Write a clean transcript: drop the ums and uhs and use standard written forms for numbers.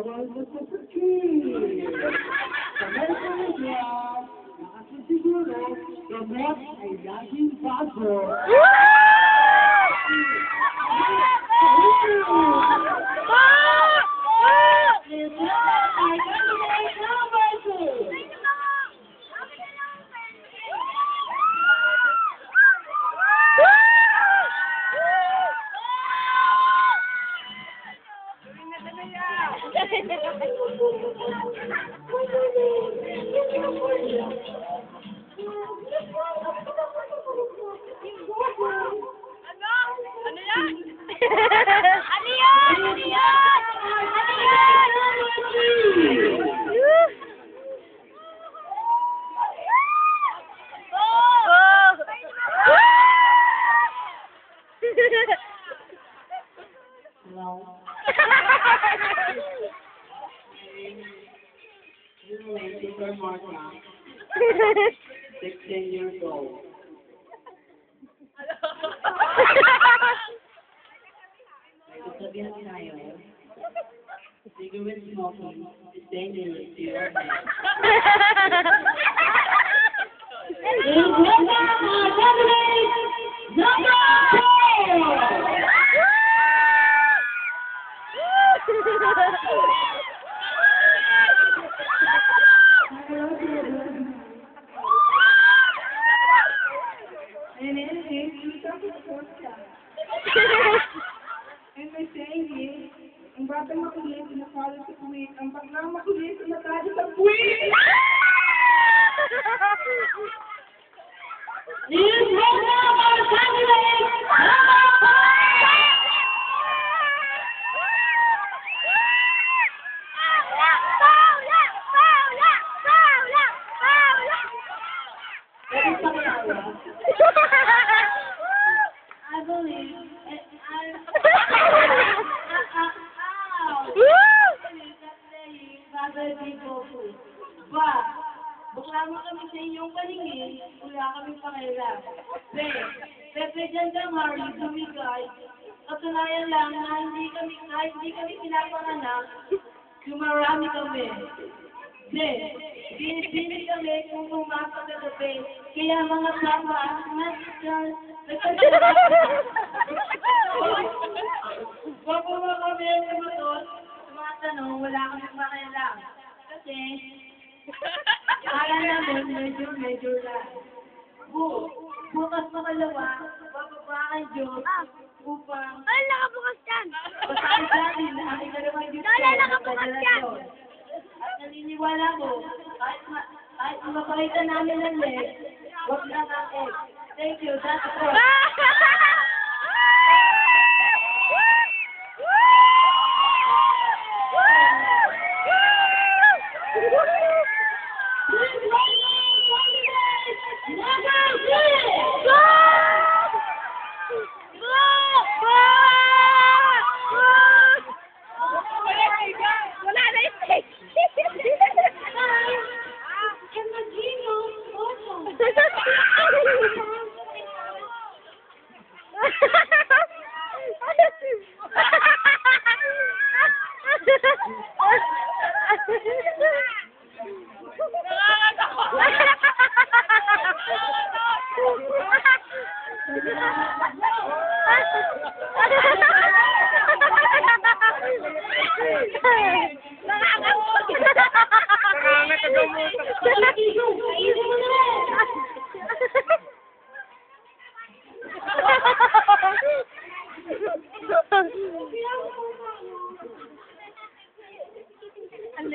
bawal magpapagkit. Sa medyo nakasiguro, gamot ay laging bago. Super Martha, 16 years old. May sasabihan tayo, cigarette smoking is dangerous to your health. And may saying is, ang batang makulit, pinapalo sa puwit. Ang baklang makulit, pinapalo sa puwit! Please welcome our candidate, number 5! I believe bukla mo kami sa inyong paningin, wala kami pakialam. Dyan ka, Marley, tumigay. Katunayan lang na kahit hindi kami pinapanganak, kumarami kami. Binibili kami kung pumasok sa gabi. Kaya mga tama, wag mo kami ang sumagot sa mga tanong, wala kami pakialam. Kasi, akala namin medyo lang. Bukas makalawa, bababa ang Diyos upang... Ay, nakabukas yan! Basahin natin na ang ikalawang Diyos Lola, nakabukas yan! At naniniwala ko, kahit mapakita namin ng leg, huwag lang ang egg. Thank you, that's all. Ang